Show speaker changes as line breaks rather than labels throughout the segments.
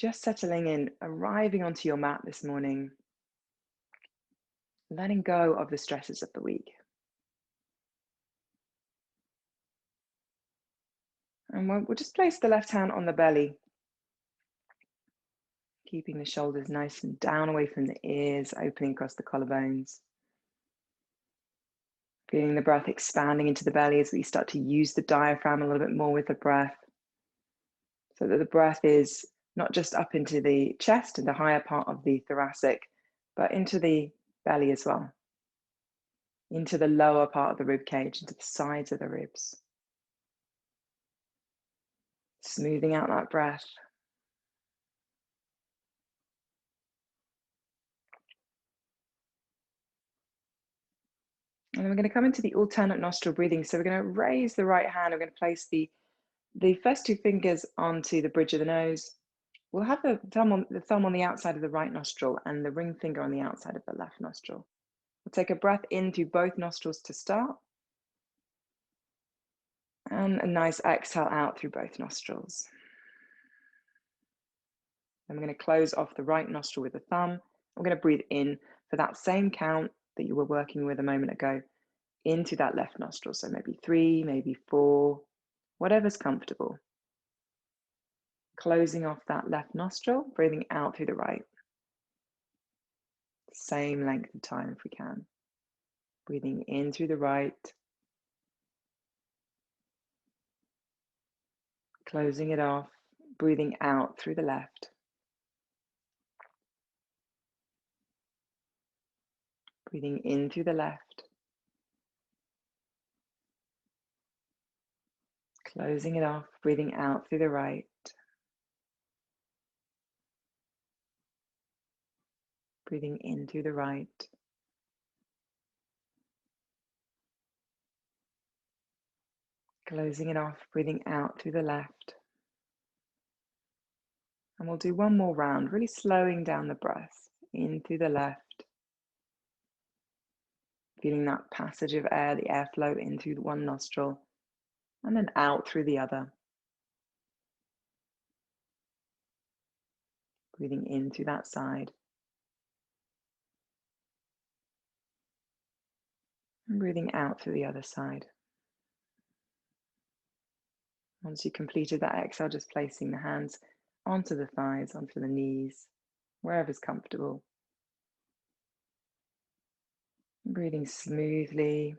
Just settling in, arriving onto your mat this morning, letting go of the stresses of the week. And we'll just place the left hand on the belly, keeping the shoulders nice and down away from the ears, opening across the collarbones. Feeling the breath expanding into the belly as we start to use the diaphragm a little bit more with the breath, so that the breath is not just up into the chest and the higher part of the thoracic, but into the belly as well, into the lower part of the rib cage, into the sides of the ribs. Smoothing out that breath. And then we're going to come into the alternate nostril breathing. So we're going to raise the right hand. We're going to place the first two fingers onto the bridge of the nose. We'll have the thumb on the outside of the right nostril and the ring finger on the outside of the left nostril. We'll take a breath in through both nostrils to start. And a nice exhale out through both nostrils. Then we're going to close off the right nostril with the thumb. We're going to breathe in for that same count that you were working with a moment ago into that left nostril. So maybe 3, maybe 4, whatever's comfortable. Closing off that left nostril, breathing out through the right. Same length of time if we can. Breathing in through the right. Closing it off, breathing out through the left. Breathing in through the left. Closing it off, breathing out through the right. Breathing in through the right. Closing it off, breathing out through the left. And we'll do one more round, really slowing down the breath. In through the left. Feeling that passage of air, the airflow in through one nostril, and then out through the other. Breathing in through that side. And breathing out through the other side. Once you've completed that exhale, just placing the hands onto the thighs, onto the knees, wherever's comfortable. Breathing smoothly,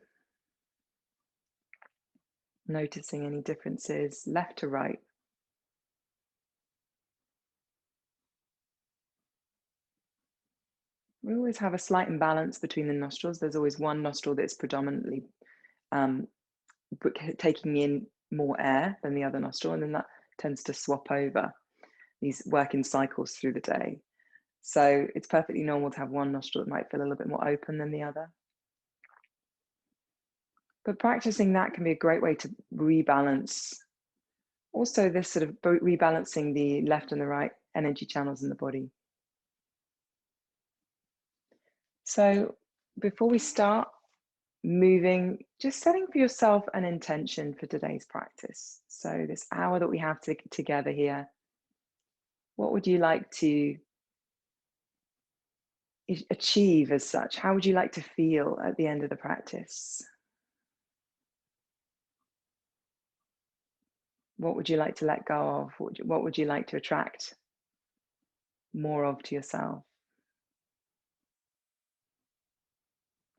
noticing any differences left to right. We always have a slight imbalance between the nostrils. There's always one nostril that's predominantly taking in more air than the other nostril, and then that tends to swap over. These work in cycles through the day. So it's perfectly normal to have one nostril that might feel a little bit more open than the other. But practicing that can be a great way to rebalance. Also, this sort of rebalancing the left and the right energy channels in the body. So before we start moving, just setting for yourself an intention for today's practice. So this hour that we have together here, what would you like to achieve as such? How would you like to feel at the end of the practice? What would you like to let go of? What would you like to attract more of to yourself?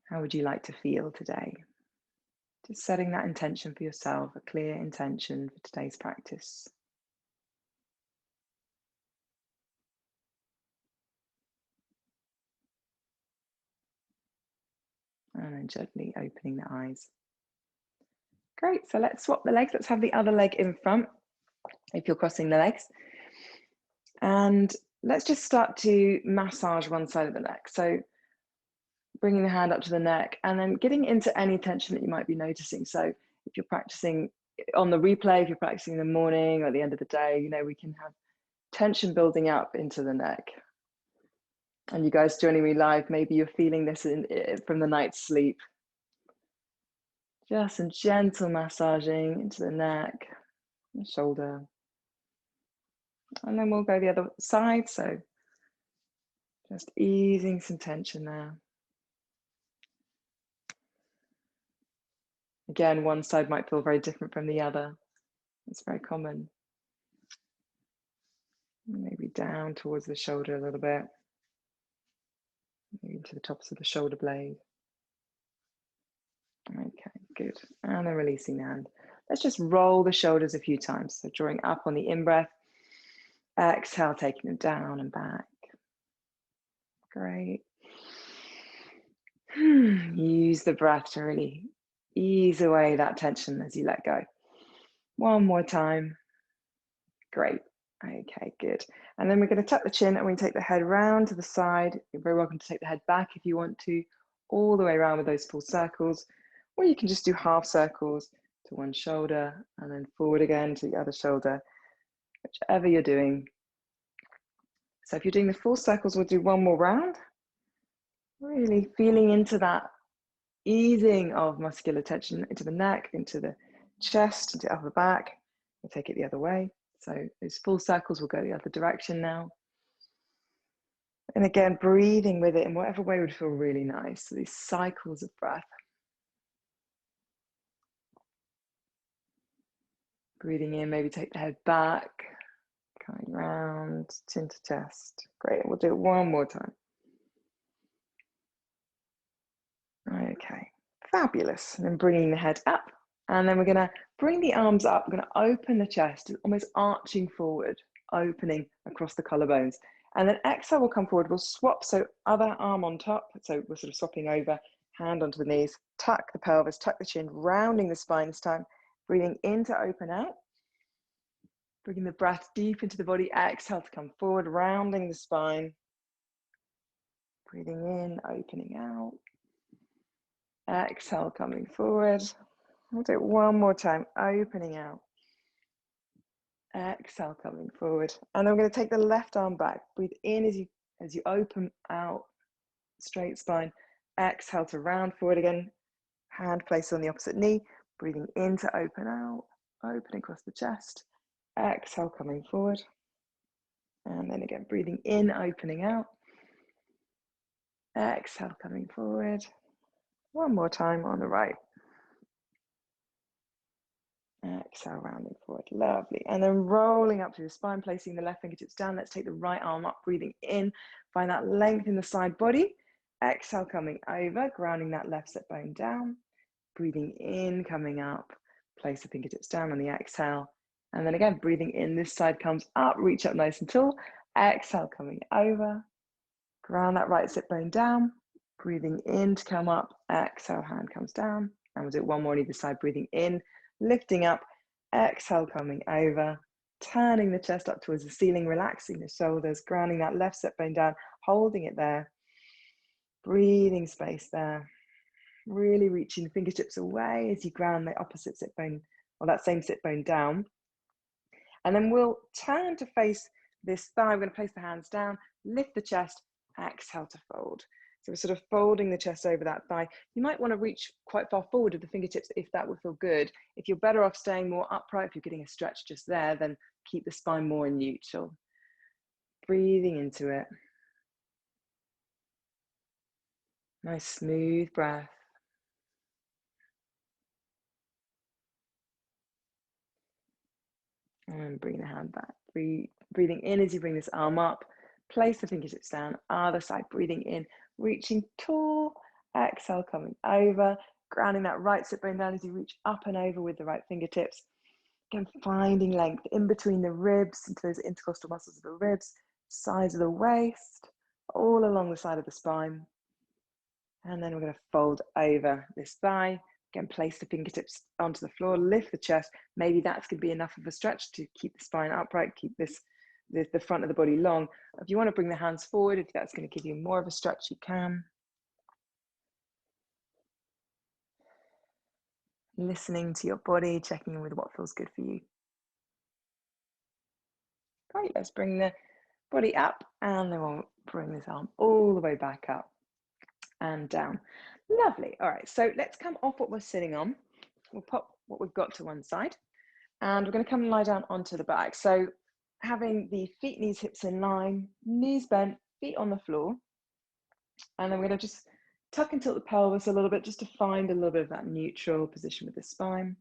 How would you like to feel today? Just setting that intention for yourself, a clear intention for today's practice. And then gently opening the eyes. Great, so let's swap the legs. Let's have the other leg in front, if you're crossing the legs. And let's just start to massage one side of the neck. So bringing the hand up to the neck and then getting into any tension that you might be noticing. So if you're practicing on the replay, if you're practicing in the morning or at the end of the day, you know, we can have tension building up into the neck. And you guys joining me live, maybe you're feeling this from the night's sleep. Just some gentle massaging into the neck, the shoulder. And then we'll go the other side. So just easing some tension there. Again, one side might feel very different from the other. It's very common. Maybe down towards the shoulder a little bit. Maybe to the tops of the shoulder blade. Okay, good. And then releasing the hand. Let's just roll the shoulders a few times. So drawing up on the in-breath. Exhale, taking them down and back. Great. Use the breath to really ease away that tension as you let go. One more time. Great. Okay, good. And then we're going to tuck the chin and we take the head round to the side. You're very welcome to take the head back if you want to, all the way around with those full circles, or you can just do half circles to one shoulder and then forward again to the other shoulder, whichever you're doing. So if you're doing the full circles, we'll do one more round. Really feeling into that easing of muscular tension into the neck, into the chest, into the upper back. We'll take it the other way. So those full circles will go the other direction now. And again, breathing with it in whatever way would feel really nice. So these cycles of breath. Breathing in, maybe take the head back, coming round, chin to chest. Great, we'll do it one more time. Okay, fabulous. And then bringing the head up. And then we're going to bring the arms up. We're going to open the chest, almost arching forward, opening across the collarbones. And then exhale, we'll come forward. We'll swap, so other arm on top. So we're sort of swapping over, hand onto the knees, tuck the pelvis, tuck the chin, rounding the spine this time. Breathing in to open out. Bringing the breath deep into the body. Exhale to come forward, rounding the spine. Breathing in, opening out. Exhale, coming forward. We'll do it one more time, opening out. Exhale, coming forward. And then we're going to take the left arm back. Breathe in as you open out, straight spine. Exhale to round forward again. Hand placed on the opposite knee. Breathing in to open out, opening across the chest. Exhale, coming forward. And then again, breathing in, opening out. Exhale, coming forward. One more time on the right. Exhale, rounding forward. Lovely. And then rolling up through the spine, placing the left fingertips down. Let's take the right arm up, breathing in. Find that length in the side body. Exhale, coming over, grounding that left sit bone down. Breathing in, coming up. Place the fingertips down on the exhale. And then again, breathing in, this side comes up, reach up nice and tall. Exhale, coming over. Ground that right sit bone down. Breathing in to come up. Exhale, hand comes down. And we'll do it one more on either side. Breathing in, lifting up. Exhale, coming over. Turning the chest up towards the ceiling, relaxing the shoulders, grounding that left sit bone down, holding it there. Breathing space there. Really reaching the fingertips away as you ground the opposite sit bone, or that same sit bone down. And then we'll turn to face this thigh. We're going to place the hands down, lift the chest, exhale to fold. So we're sort of folding the chest over that thigh. You might want to reach quite far forward with the fingertips if that would feel good. If you're better off staying more upright, if you're getting a stretch just there, then keep the spine more neutral. Breathing into it. Nice smooth breath. And bring the hand back. Breathing in as you bring this arm up. Place the fingertips down. Other side, breathing in, reaching tall. Exhale, coming over. Grounding that right sit bone down as you reach up and over with the right fingertips. Again, finding length in between the ribs, into those intercostal muscles of the ribs, sides of the waist, all along the side of the spine. And then we're going to fold over this thigh. Again, place the fingertips onto the floor, lift the chest. Maybe that's going to be enough of a stretch to keep the spine upright, keep the front of the body long. If you want to bring the hands forward, if that's going to give you more of a stretch, you can. Listening to your body, checking in with what feels good for you. Great, let's bring the body up and then we'll bring this arm all the way back up and down. Lovely. All right, so let's come off what we're sitting on. We'll pop what we've got to one side and we're going to come and lie down onto the back. So having the feet, knees, hips in line, knees bent, feet on the floor. And then we're going to just tuck and tilt the pelvis a little bit just to find a little bit of that neutral position with the spine.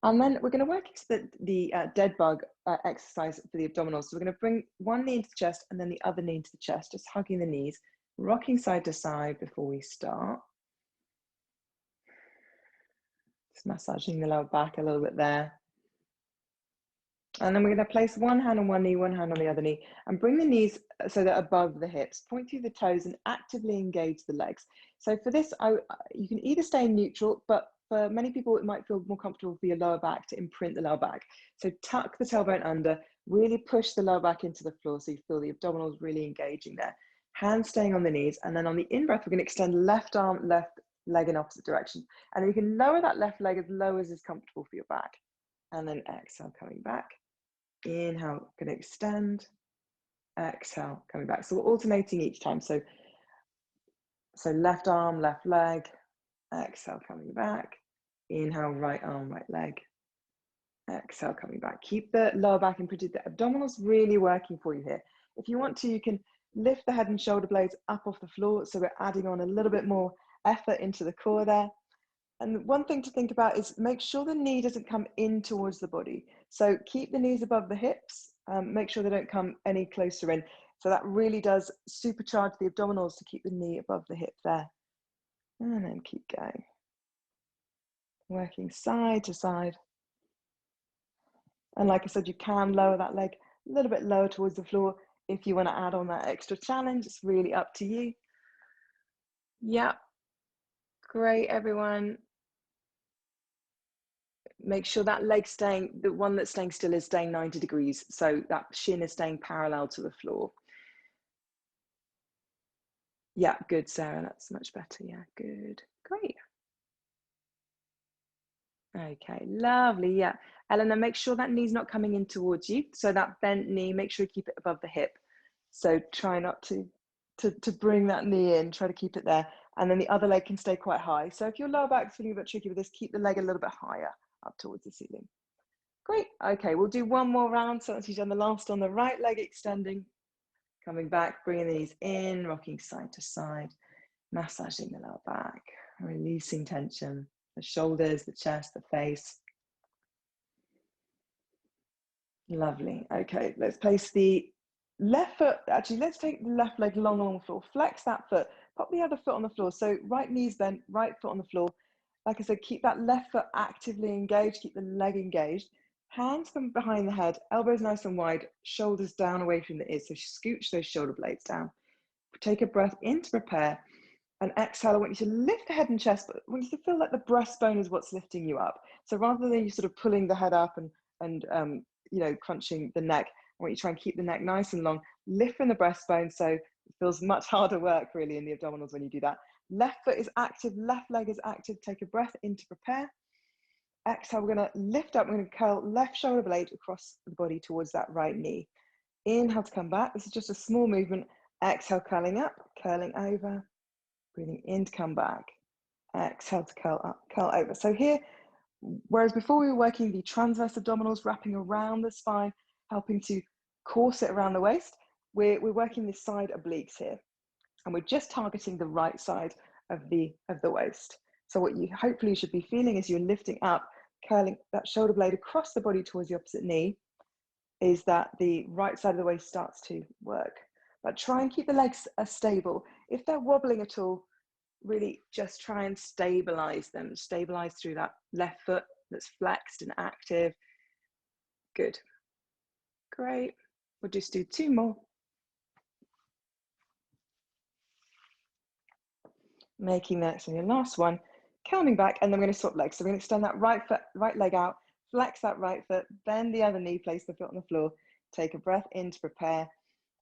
And then we're going to work into the dead bug exercise for the abdominals. So we're going to bring one knee into the chest and then the other knee into the chest, just hugging the knees, rocking side to side before we start. Just massaging the lower back a little bit there. And then we're going to place one hand on one knee, one hand on the other knee, and bring the knees so they're above the hips. Point through the toes and actively engage the legs. So for this, you can either stay in neutral, but for many people, it might feel more comfortable for your lower back to imprint the lower back. So tuck the tailbone under, really push the lower back into the floor so you feel the abdominals really engaging there. Hands staying on the knees, and then on the in-breath, we're going to extend left arm, left leg in opposite direction. And then you can lower that left leg as low as is comfortable for your back. And then exhale, coming back. Inhale, going to extend. Exhale, coming back. So we're alternating each time. So left arm, left leg. Exhale, coming back. Inhale, right arm, right leg. Exhale, coming back. Keep the lower back imprinted. The abdominals really working for you here. If you want to, you can lift the head and shoulder blades up off the floor. So we're adding on a little bit more effort into the core there. And one thing to think about is make sure the knee doesn't come in towards the body. So keep the knees above the hips. Make sure they don't come any closer in. So that really does supercharge the abdominals to keep the knee above the hip there. And then keep going. Working side to side. And like I said, you can lower that leg a little bit lower towards the floor if you want to add on that extra challenge. It's really up to you. Yeah. Great, everyone. Make sure that leg staying, the one that's staying still is staying 90 degrees. So that shin is staying parallel to the floor. Yeah, good, Sarah. That's much better. Yeah, good. Great. Okay, lovely. Yeah. Eleanor, make sure that knee's not coming in towards you. So that bent knee, make sure you keep it above the hip. So try not to bring that knee in, try to keep it there. And then the other leg can stay quite high. So if your lower back's feeling a bit tricky with this, keep the leg a little bit higher up towards the ceiling. Great. Okay, we'll do one more round. So once you've done the last on the right leg, extending, coming back, bringing the knees in, rocking side to side, massaging the lower back, releasing tension, the shoulders, the chest, the face. Lovely. Okay, let's place the left foot. Actually, let's take the left leg long along the floor. Flex that foot. Pop the other foot on the floor. So right knee's bent, right foot on the floor. Like I said, keep that left foot actively engaged. Keep the leg engaged. Hands come behind the head. Elbows nice and wide. Shoulders down away from the ears. So scooch those shoulder blades down. Take a breath in to prepare. And exhale, I want you to lift the head and chest, but I want you to feel like the breastbone is what's lifting you up. So rather than you sort of pulling the head up and you know, crunching the neck, I want you to try and keep the neck nice and long, lift from the breastbone. So it feels much harder work really in the abdominals when you do that. Left foot is active, left leg is active. Take a breath in to prepare. Exhale, we're going to lift up, we're going to curl left shoulder blade across the body towards that right knee. Inhale to come back. This is just a small movement. Exhale, curling up, curling over. Breathing in to come back. Exhale to curl up, curl over. So here, whereas before we were working the transverse abdominals, wrapping around the spine, helping to corset around the waist, we're working the side obliques here. And we're just targeting the right side of the waist. So what you hopefully should be feeling as you're lifting up, curling that shoulder blade across the body towards the opposite knee, is that the right side of the waist starts to work. But try and keep the legs stable. If they're wobbling at all, really just try and stabilize them. Stabilize through that left foot that's flexed and active. Good. Great. We'll just do two more. Making that, so your last one, coming back, and then we're going to swap legs. So we're going to extend that right foot, right leg out, flex that right foot, bend the other knee, place the foot on the floor, take a breath in to prepare.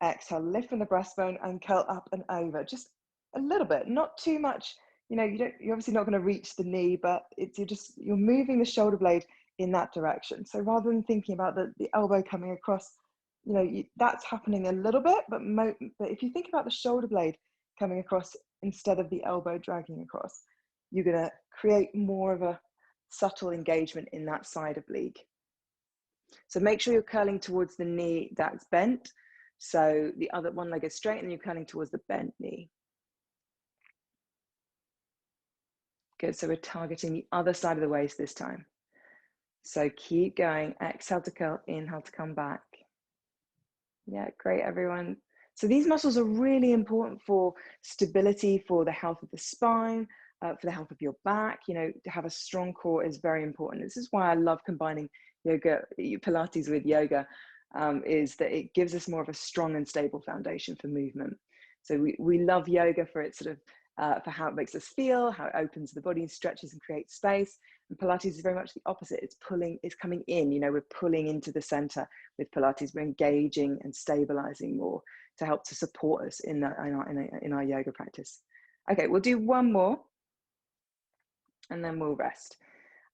Exhale, lift from the breastbone and curl up and over. Just a little bit, not too much. You know, you're obviously not going to reach the knee, but you're moving the shoulder blade in that direction. So rather than thinking about the elbow coming across, you know, that's happening a little bit, but if you think about the shoulder blade coming across instead of the elbow dragging across, you're going to create more of a subtle engagement in that side oblique. So make sure you're curling towards the knee that's bent. So the other one leg is straight and you're curling towards the bent knee. Good, so we're targeting the other side of the waist this time. So keep going, exhale to curl, inhale to come back. Yeah, great everyone. So these muscles are really important for stability, for the health of the spine, for the health of your back. You know, to have a strong core is very important. This is why I love combining yoga, Pilates with yoga, is that it gives us more of a strong and stable foundation for movement. So we love yoga for its sort of, for how it makes us feel, how it opens the body and stretches and creates space. And Pilates is very much the opposite. It's pulling, it's coming in, you know, we're pulling into the center with Pilates. We're engaging and stabilizing more to help to support us in our yoga practice. Okay, we'll do one more and then we'll rest.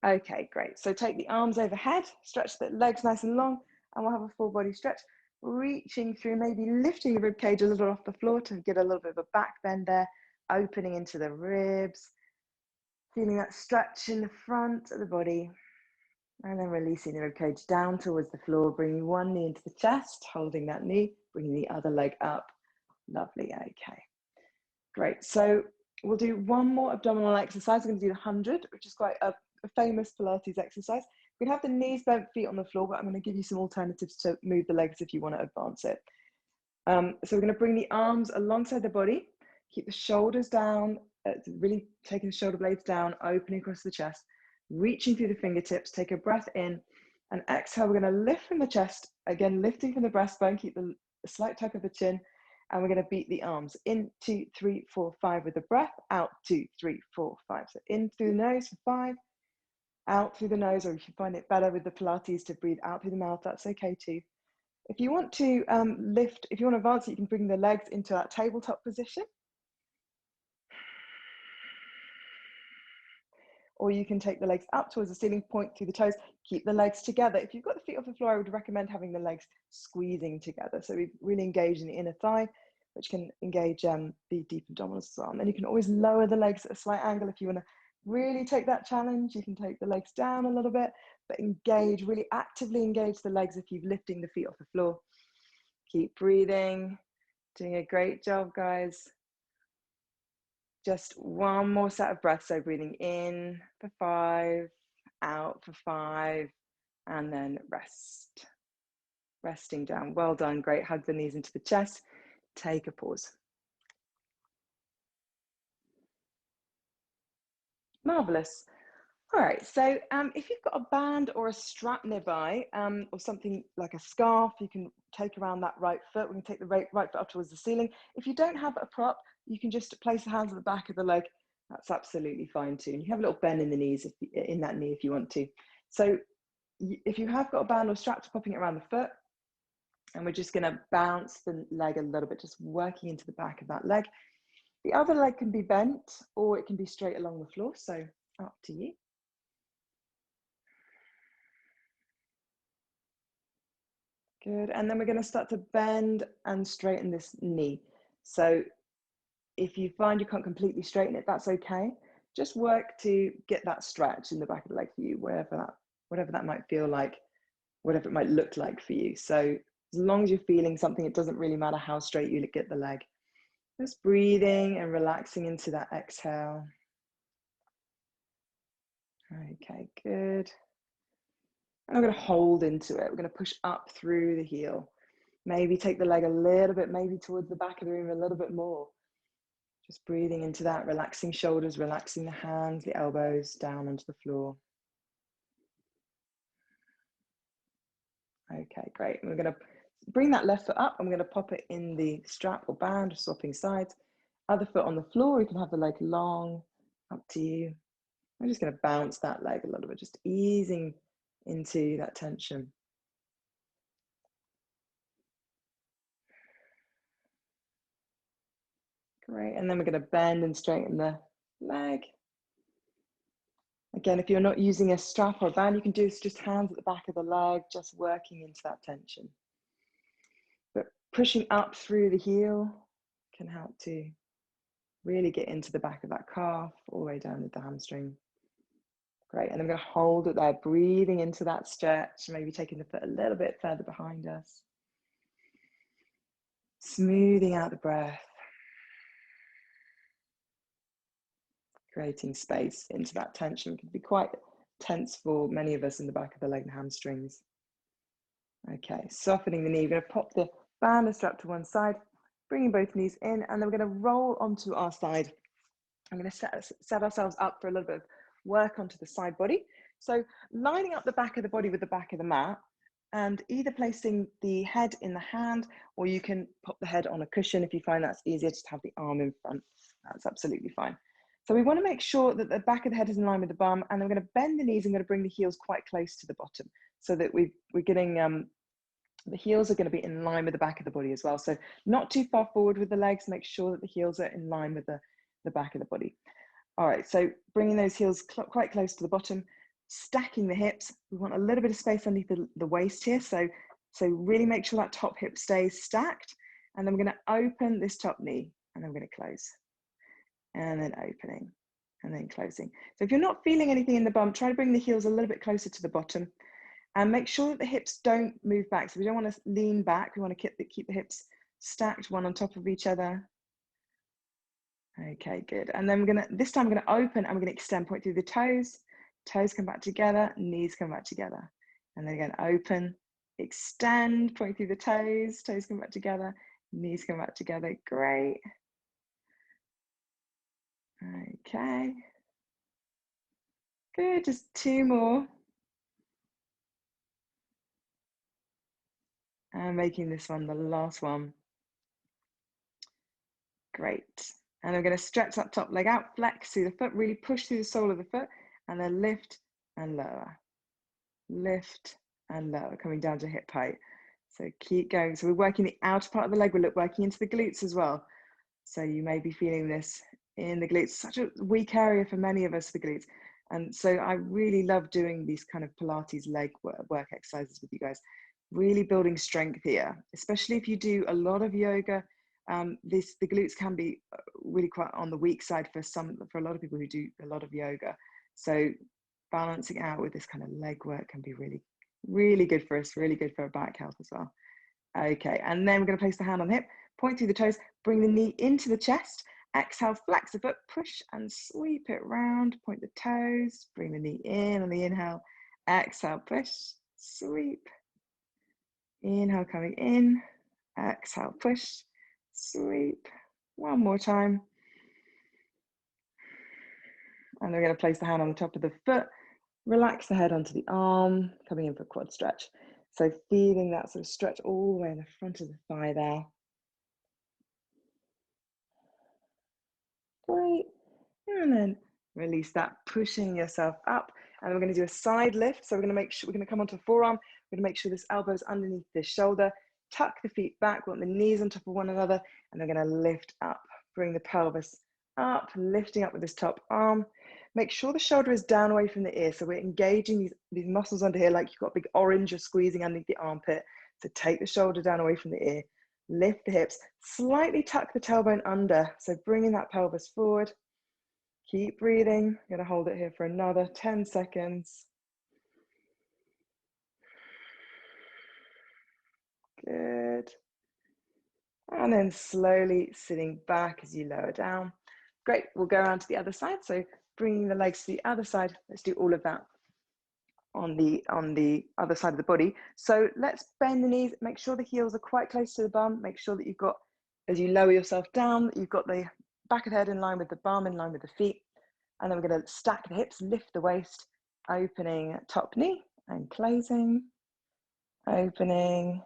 Okay, great. So take the arms overhead, stretch the legs nice and long, and we'll have a full body stretch, reaching through, maybe lifting the rib cage a little off the floor to get a little bit of a back bend there, opening into the ribs, feeling that stretch in the front of the body, and then releasing the rib cage down towards the floor, bringing one knee into the chest, holding that knee, bringing the other leg up. Lovely, okay. Great, so we'll do one more abdominal exercise. We're going to do the 100, which is quite a famous Pilates exercise. We can have the knees bent, feet on the floor, but I'm going to give you some alternatives to move the legs if you want to advance it. So we're going to bring the arms alongside the body, keep the shoulders down, really taking the shoulder blades down, opening across the chest, reaching through the fingertips, take a breath in, and exhale. We're going to lift from the chest, again, lifting from the breastbone, keep the slight tuck of the chin, and we're going to beat the arms in 2, 3, 4, 5 with the breath, out 2, 3, 4, 5. So in through the nose for 5, out through the nose, or if you find it better with the Pilates to breathe out through the mouth, that's okay too. If you want to lift, if you want to advance it, you can bring the legs into that tabletop position. Or you can take the legs up towards the ceiling, point through the toes, keep the legs together. If you've got the feet off the floor, I would recommend having the legs squeezing together. So we really engage in the inner thigh, which can engage the deep abdominals as well. And then you can always lower the legs at a slight angle if you want to really take that challenge. You can take the legs down a little bit, but engage, really actively engage the legs if you're lifting the feet off the floor. Keep breathing, doing a great job, guys. Just one more set of breaths. So breathing in for 5, out for 5, and then rest. Resting down. Well done. Great. Hug the knees into the chest. Take a pause. Marvelous. All right. So if you've got a band or a strap nearby, or something like a scarf, you can take around that right foot. We can take the right foot up towards the ceiling. If you don't have a prop, you can just place the hands at the back of the leg. That's absolutely fine too. And you have a little bend in the knees, in that knee if you want to. So if you have got a band or strap, popping it around the foot, and we're just going to bounce the leg a little bit, just working into the back of that leg. The other leg can be bent or it can be straight along the floor. So up to you. Good. And then we're going to start to bend and straighten this knee. So if you find you can't completely straighten it, that's okay. Just work to get that stretch in the back of the leg for you, whatever that might feel like, whatever it might look like for you. So as long as you're feeling something, it doesn't really matter how straight you get the leg. Just breathing and relaxing into that exhale. Okay, good. And I'm going to hold into it. We're going to push up through the heel. Maybe take the leg a little bit, maybe towards the back of the room a little bit more. Just breathing into that, relaxing shoulders, relaxing the hands, the elbows down onto the floor. Okay, great. And we're going to bring that left foot up. I'm going to pop it in the strap or band, swapping sides. Other foot on the floor. You can have the leg long, up to you. I'm just going to bounce that leg a little bit, just easing into that tension. Great, and then we're going to bend and straighten the leg. Again, if you're not using a strap or a band, you can do just hands at the back of the leg, just working into that tension. But pushing up through the heel can help to really get into the back of that calf, all the way down to the hamstring. Great, and I'm going to hold it there, breathing into that stretch, maybe taking the foot a little bit further behind us. Smoothing out the breath. Creating space into that tension. It can be quite tense for many of us in the back of the leg and hamstrings. Okay, softening the knee. We're going to pop the band and strap to one side, bringing both knees in, and then we're going to roll onto our side. I'm going to set ourselves up for a little bit of work onto the side body. So lining up the back of the body with the back of the mat, and either placing the head in the hand, or you can pop the head on a cushion if you find that's easier, just have the arm in front. That's absolutely fine. So we want to make sure that the back of the head is in line with the bum, and I'm going to bend the knees. I'm going to bring the heels quite close to the bottom, so that we're getting the heels are going to be in line with the back of the body as well. So not too far forward with the legs. Make sure that the heels are in line with the back of the body. All right, so bringing those heels quite close to the bottom, stacking the hips. We want a little bit of space underneath the waist here. So really make sure that top hip stays stacked. And then we're going to open this top knee, and then we're going to close. And then opening, and then closing. So if you're not feeling anything in the bum, try to bring the heels a little bit closer to the bottom. And make sure that the hips don't move back. So we don't want to lean back. We want to keep the hips stacked one on top of each other. Okay, good. And then this time we're going to open, and we're going to extend, point through the toes. Toes come back together, knees come back together. And then again, open, extend, point through the toes. Toes come back together, knees come back together. Great. Okay. Good, just two more. And making this one the last one. Great. And I'm going to stretch that top leg out, flex through the foot, really push through the sole of the foot, and then lift and lower. Lift and lower, coming down to hip height. So keep going. So we're working the outer part of the leg, we're working into the glutes as well. So you may be feeling this in the glutes, such a weak area for many of us, the glutes. And so I really love doing these kind of Pilates leg work exercises with you guys, really building strength here, especially if you do a lot of yoga. The glutes can be really quite on the weak side for a lot of people who do a lot of yoga. So balancing out with this kind of leg work can be really, really good for us, really good for our back health as well. Okay, and then we're going to place the hand on the hip, point through the toes, bring the knee into the chest, exhale, flex the foot, push and sweep it round, point the toes, bring the knee in on the inhale, exhale, push, sweep, inhale coming in, exhale, push, sweep, one more time. And we're going to place the hand on the top of the foot, relax the head onto the arm, coming in for a quad stretch. So feeling that sort of stretch all the way in the front of the thigh there. Great. And then release that, pushing yourself up. And we're going to do a side lift. So we're going to make sure, we're going to come onto forearm. We're going to make sure this elbow is underneath the shoulder. Tuck the feet back, we want the knees on top of one another. And we're going to lift up, bring the pelvis up, lifting up with this top arm. Make sure the shoulder is down away from the ear. So we're engaging these muscles under here, like you've got a big orange you're squeezing underneath the armpit. So take the shoulder down away from the ear, lift the hips, slightly tuck the tailbone under. So bringing that pelvis forward. Keep breathing. I'm going to hold it here for another 10 seconds. Good. And then slowly sitting back as you lower down. Great, we'll go around to the other side. So bringing the legs to the other side. Let's do all of that on the other side of the body. So let's bend the knees, make sure the heels are quite close to the bum. Make sure that you've got, as you lower yourself down, that you've got the back of the head in line with the bum, in line with the feet. And then we're going to stack the hips, lift the waist, opening top knee and closing, opening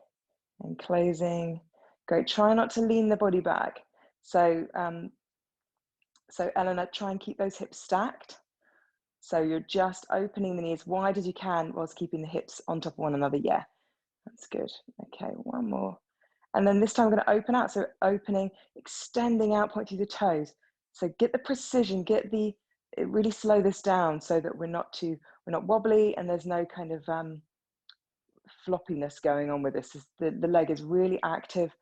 and closing. Great, try not to lean the body back. So Eleanor, try and keep those hips stacked. So you're just opening the knee as wide as you can whilst keeping the hips on top of one another. Yeah, that's good. Okay, one more. And then this time we're going to open out. So opening, extending out, point through the toes. So get the precision, really slow this down so that we're not wobbly and there's no kind of floppiness going on with this. The leg is really active.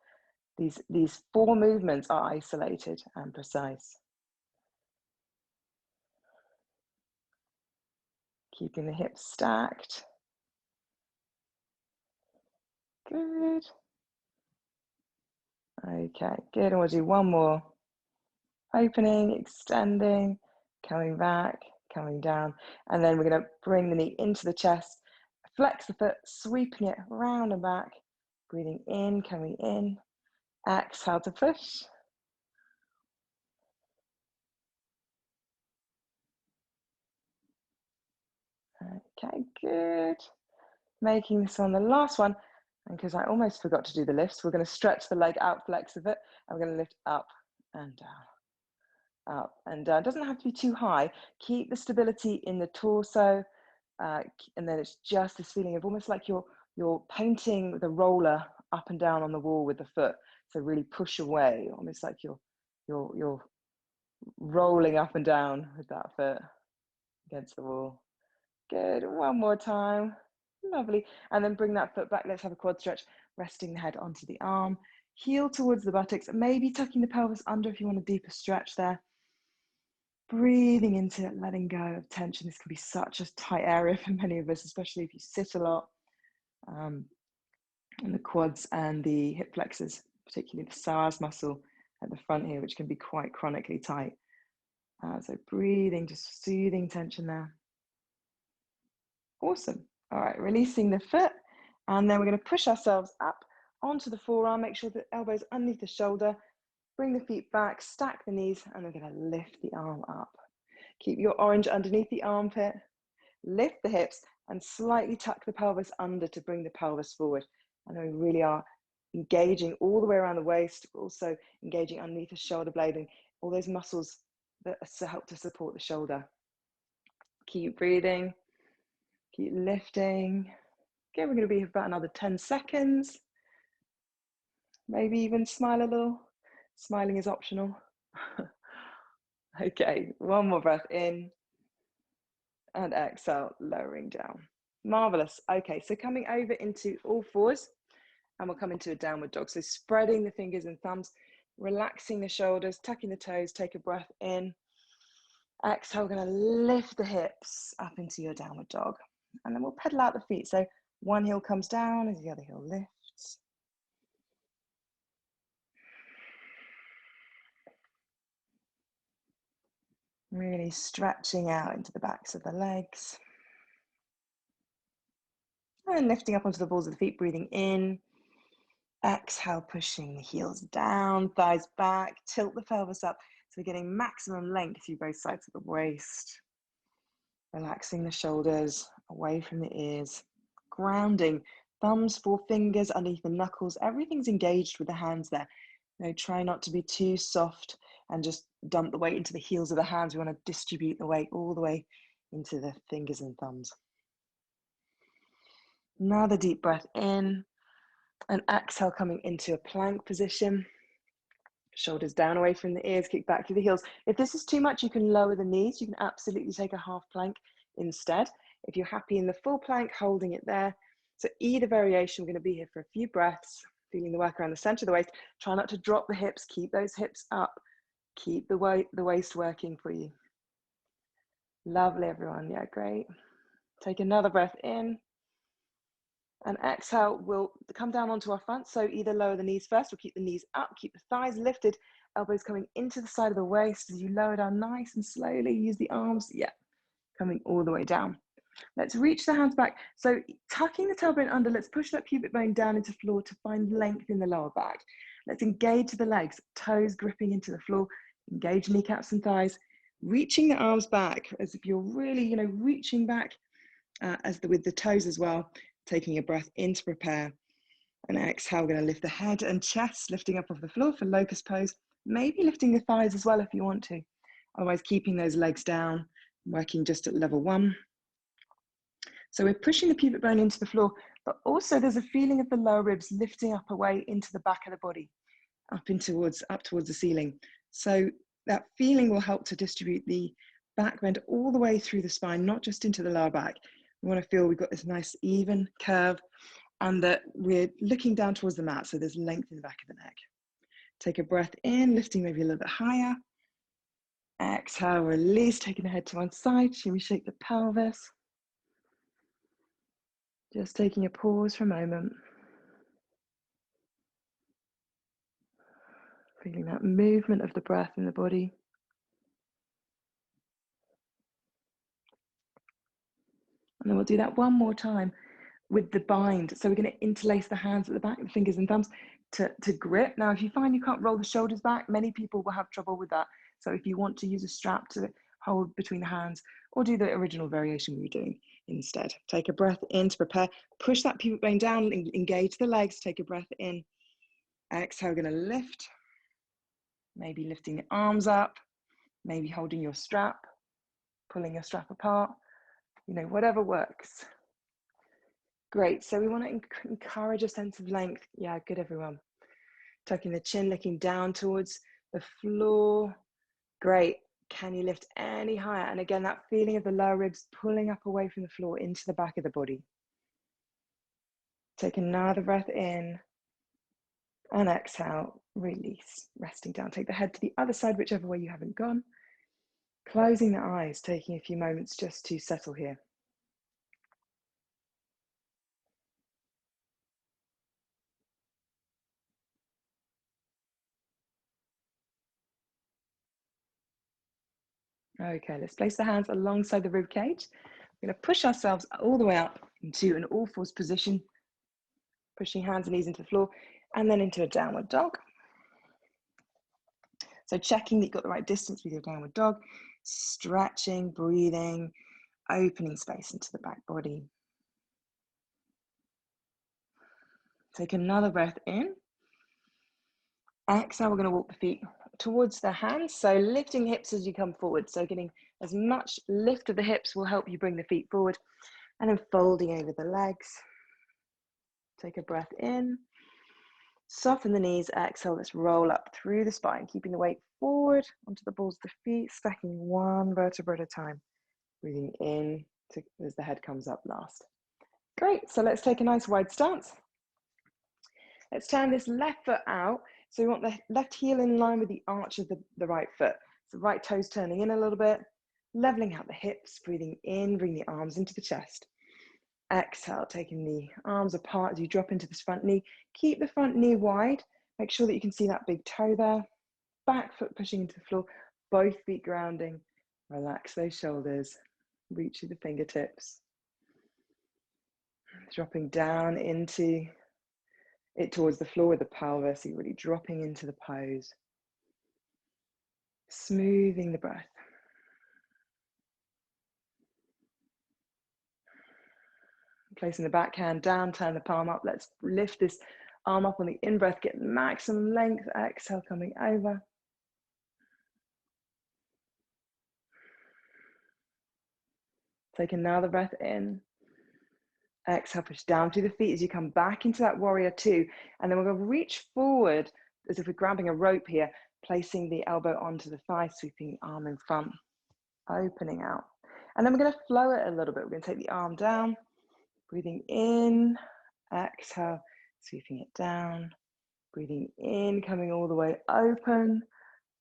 These four movements are isolated and precise. Keeping the hips stacked. Good. Okay, good. And we'll do one more. Opening, extending, coming back, coming down. And then we're going to bring the knee into the chest, flex the foot, sweeping it round and back, breathing in, coming in. Exhale to push. Okay, good. Making this one the last one. And because I almost forgot to do the lifts, we're going to stretch the leg out, flex the foot, and we're going to lift up and down, up and down. It doesn't have to be too high. Keep the stability in the torso, and then it's just this feeling of almost like you're painting the roller up and down on the wall with the foot. So really push away, almost like you're rolling up and down with that foot against the wall. Good. One more time. Lovely. And then bring that foot back. Let's have a quad stretch, resting the head onto the arm, heel towards the buttocks, maybe tucking the pelvis under if you want a deeper stretch there. Breathing into it, letting go of tension. This can be such a tight area for many of us, especially if you sit a lot. And the quads and the hip flexors, particularly the psoas muscle at the front here, which can be quite chronically tight. So breathing, just soothing tension there. Awesome. All right, releasing the foot, and then we're going to push ourselves up onto the forearm. Make sure the elbows underneath the shoulder. Bring the feet back, stack the knees, and we're going to lift the arm up. Keep your orange underneath the armpit. Lift the hips and slightly tuck the pelvis under to bring the pelvis forward. And we really are engaging all the way around the waist, but also engaging underneath the shoulder blade and all those muscles that help to support the shoulder. Keep breathing. Keep lifting. Okay, we're going to be here for about another 10 seconds. Maybe even smile a little. Smiling is optional. Okay, one more breath in. And exhale, lowering down. Marvelous. Okay, so coming over into all fours, and we'll come into a downward dog. So spreading the fingers and thumbs, relaxing the shoulders, tucking the toes, take a breath in. Exhale, we're going to lift the hips up into your downward dog. And then we'll pedal out the feet. So one heel comes down as the other heel lifts. Really stretching out into the backs of the legs. And lifting up onto the balls of the feet, breathing in. Exhale, pushing the heels down, thighs back, tilt the pelvis up. So we're getting maximum length through both sides of the waist. Relaxing the shoulders away from the ears. Grounding, thumbs, four fingers underneath the knuckles. Everything's engaged with the hands there. Try not to be too soft and just dump the weight into the heels of the hands. We want to distribute the weight all the way into the fingers and thumbs. Another deep breath in, and exhale, coming into a plank position. Shoulders down away from the ears, kick back to the heels. If this is too much, you can lower the knees. You can absolutely take a half plank instead. If you're happy in the full plank, holding it there. So either variation, we're going to be here for a few breaths, feeling the work around the center of the waist. Try not to drop the hips, keep those hips up. Keep the waist working for you. Lovely, everyone. Yeah, great. Take another breath in. And exhale, we'll come down onto our front. So either lower the knees first or keep the knees up, keep the thighs lifted, elbows coming into the side of the waist as you lower down nice and slowly. Use the arms, yeah, coming all the way down. Let's reach the hands back. So tucking the tailbone under, let's push that pubic bone down into the floor to find length in the lower back. Let's engage the legs, toes gripping into the floor, engage kneecaps and thighs, reaching the arms back as if you're really, reaching back with the toes as well, taking a breath in to prepare. And exhale, we're going to lift the head and chest, lifting up off the floor for locust pose, maybe lifting the thighs as well if you want to. Otherwise, keeping those legs down, working just at level 1. So we're pushing the pubic bone into the floor, but also there's a feeling of the lower ribs lifting up away into the back of the body, up towards the ceiling. So that feeling will help to distribute the back bend all the way through the spine, not just into the lower back. We want to feel we've got this nice even curve and that we're looking down towards the mat, so there's length in the back of the neck. Take a breath in, lifting maybe a little bit higher. Exhale, release, taking the head to one side. Shimmy, shake the pelvis. Just taking a pause for a moment. Feeling that movement of the breath in the body. And then we'll do that one more time with the bind. So we're going to interlace the hands at the back, the fingers and thumbs to grip. Now, if you find you can't roll the shoulders back, many people will have trouble with that. So if you want to use a strap to hold between the hands, or do the original variation we were doing instead. Take a breath in to prepare. Push that pubic bone down, engage the legs. Take a breath in. Exhale, we're going to lift. Maybe lifting the arms up, maybe holding your strap, pulling your strap apart, you know, whatever works. Great, so we want to encourage a sense of length. Yeah, good everyone. Tucking the chin, looking down towards the floor. Great, can you lift any higher? And again, that feeling of the lower ribs pulling up away from the floor into the back of the body. Take another breath in and exhale, release, resting down. Take the head to the other side, whichever way you haven't gone. Closing the eyes, taking a few moments just to settle here. Okay, let's place the hands alongside the rib cage. We're going to push ourselves all the way up into an all fours position, pushing hands and knees into the floor, and then into a downward dog. So checking that you've got the right distance with your downward dog, stretching, breathing, opening space into the back body. Take another breath in. Exhale, we're going to walk the feet towards the hands. So lifting hips as you come forward. So getting as much lift of the hips will help you bring the feet forward, and then folding over the legs. Take a breath in. Soften the knees. Exhale, let's roll up through the spine, keeping the weight forward onto the balls of the feet, stacking one vertebra at a time. Breathing in as the head comes up last. Great, so let's take a nice wide stance. Let's turn this left foot out. So we want the left heel in line with the arch of the right foot. So right toes turning in a little bit, leveling out the hips, breathing in, bring the arms into the chest. Exhale, taking the arms apart as you drop into this front knee. Keep the front knee wide. Make sure that you can see that big toe there. Back foot pushing into the floor, both feet grounding. Relax those shoulders, reach through the fingertips. Dropping down into it towards the floor with the pelvis, so you're really dropping into the pose. Smoothing the breath. Placing the back hand down, turn the palm up. Let's lift this arm up on the in-breath, get maximum length. Exhale, coming over. Take another breath in. Exhale, push down through the feet as you come back into that warrior two. And then we're going to reach forward as if we're grabbing a rope here, placing the elbow onto the thigh, sweeping the arm in front, opening out. And then we're going to flow it a little bit. We're going to take the arm down, breathing in, exhale, sweeping it down, breathing in, coming all the way open,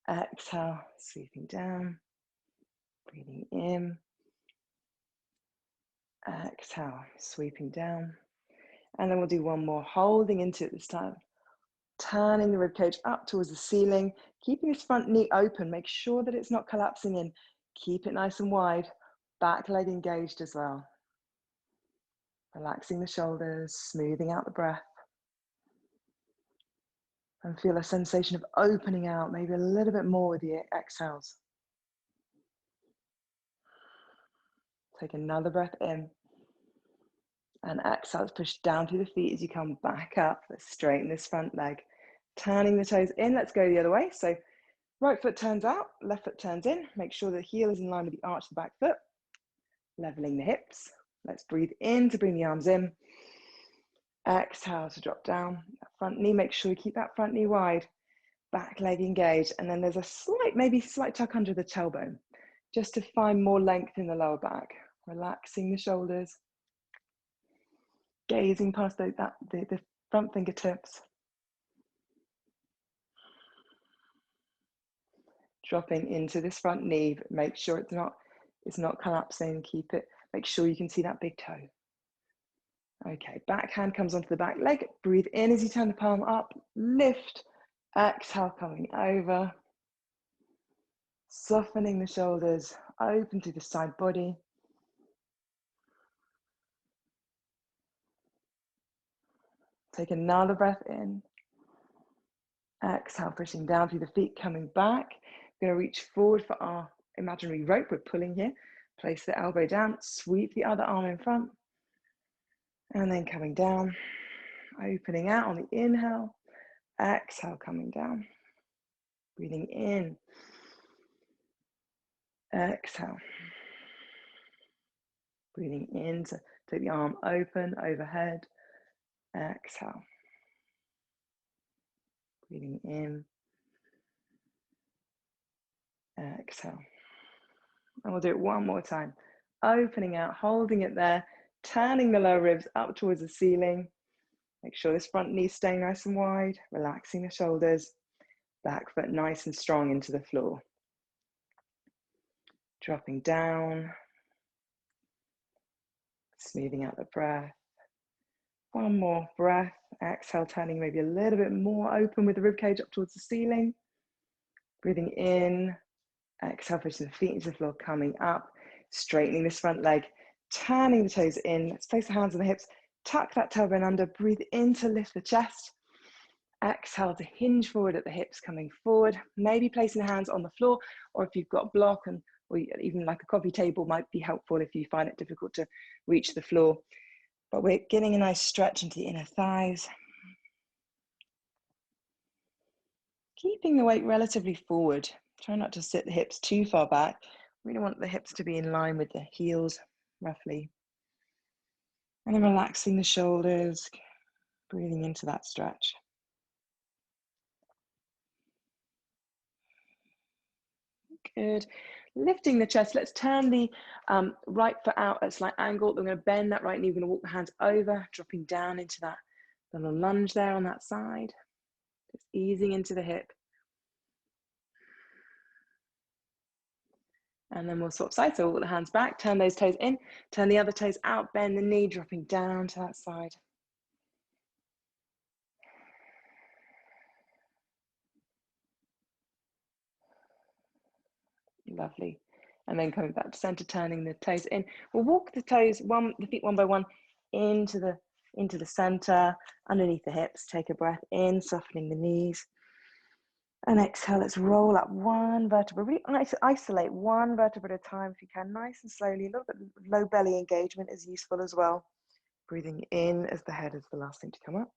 exhale, sweeping down, breathing in, exhale, sweeping down. And then we'll do one more, holding into it this time. Turning the ribcage up towards the ceiling, keeping this front knee open. Make sure that it's not collapsing in. Keep it nice and wide. Back leg engaged as well. Relaxing the shoulders, smoothing out the breath. And feel a sensation of opening out, maybe a little bit more with the exhales. Take another breath in. And exhale, push down through the feet as you come back up. Let's straighten this front leg. Turning the toes in, let's go the other way. So right foot turns out, left foot turns in. Make sure the heel is in line with the arch of the back foot. Leveling the hips. Let's breathe in to bring the arms in. Exhale to drop down. Front knee, make sure you keep that front knee wide. Back leg engaged. And then there's a slight, maybe slight tuck under the tailbone, just to find more length in the lower back. Relaxing the shoulders. Gazing past the front fingertips. Dropping into this front knee, but make sure it's not collapsing. Keep it, make sure you can see that big toe. Okay, back hand comes onto the back leg. Breathe in as you turn the palm up, lift, exhale, coming over. Softening the shoulders, open through the side body. Take another breath in. Exhale, pushing down through the feet, coming back. We're going to reach forward for our imaginary rope. We're pulling here. Place the elbow down, sweep the other arm in front. And then coming down, opening out on the inhale. Exhale, coming down. Breathing in. Exhale. Breathing in to take the arm open, overhead. Exhale. Breathing in. Exhale. And we'll do it one more time. Opening out, holding it there, turning the lower ribs up towards the ceiling. Make sure this front knee is staying nice and wide, relaxing the shoulders, back foot nice and strong into the floor. Dropping down, smoothing out the breath. One more breath. Exhale, turning maybe a little bit more open with the ribcage up towards the ceiling. Breathing in. Exhale, pushing the feet into the floor, coming up, straightening this front leg, turning the toes in. Let's place the hands on the hips, tuck that tailbone under, breathe in to lift the chest. Exhale to hinge forward at the hips, coming forward, maybe placing the hands on the floor, or if you've got a block or even like a coffee table might be helpful if you find it difficult to reach the floor. But we're getting a nice stretch into the inner thighs. Keeping the weight relatively forward. Try not to sit the hips too far back. We don't want the hips to be in line with the heels, roughly. And then relaxing the shoulders, breathing into that stretch. Good. Lifting the chest. Let's turn the right foot out at a slight angle. We're going to bend that right knee. We're going to walk the hands over, dropping down into that little lunge there on that side. Just easing into the hip. And then we'll swap sides. So we'll walk the hands back, turn those toes in, turn the other toes out, bend the knee, dropping down to that side. Lovely. And then coming back to center, turning the toes in. We'll walk the toes, the feet one by one into the center, underneath the hips. Take a breath in, softening the knees. And exhale, let's roll up one vertebra. Really isolate one vertebra at a time if you can, nice and slowly. A little bit of low belly engagement is useful as well. Breathing in as the head is the last thing to come up.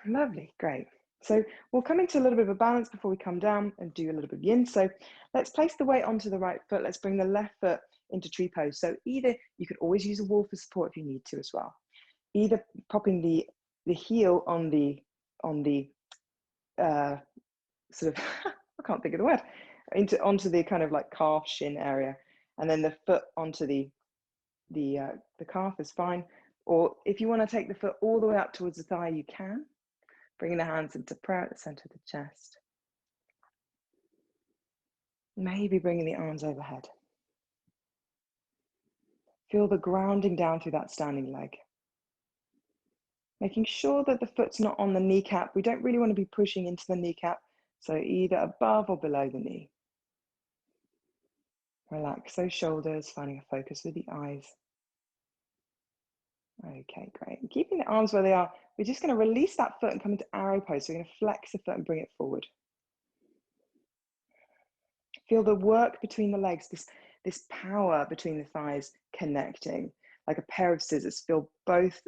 Lovely, great. So we'll come into a little bit of a balance before we come down and do a little bit of yin. So let's place the weight onto the right foot. Let's bring the left foot into tree pose. So either you could always use a wall for support if you need to as well. Either popping the heel on the sort of I can't think of the word, onto the kind of like calf shin area, and then the foot onto the calf is fine. Or if you want to take the foot all the way up towards the thigh, you can. Bringing the hands into prayer at the center of the chest. Maybe bringing the arms overhead. Feel the grounding down through that standing leg. Making sure that the foot's not on the kneecap. We don't really want to be pushing into the kneecap, so either above or below the knee. Relax those shoulders, finding a focus with the eyes. Okay, great. And keeping the arms where they are, we're just going to release that foot and come into arrow pose. So we're going to flex the foot and bring it forward. Feel the work between the legs, this power between the thighs connecting, like a pair of scissors. Feel both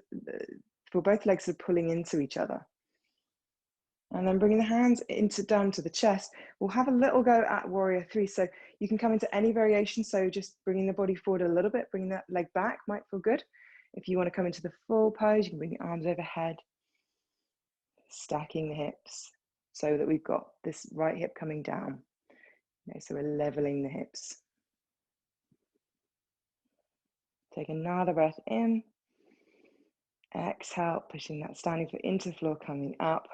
legs are pulling into each other. And then bringing the hands down to the chest. We'll have a little go at warrior 3. So you can come into any variation. So just bringing the body forward a little bit, bringing that leg back might feel good. If you want to come into the full pose, you can bring the arms overhead, stacking the hips so that we've got this right hip coming down. Okay, so we're leveling the hips. Take another breath in. Exhale, pushing that standing foot into the floor, coming up,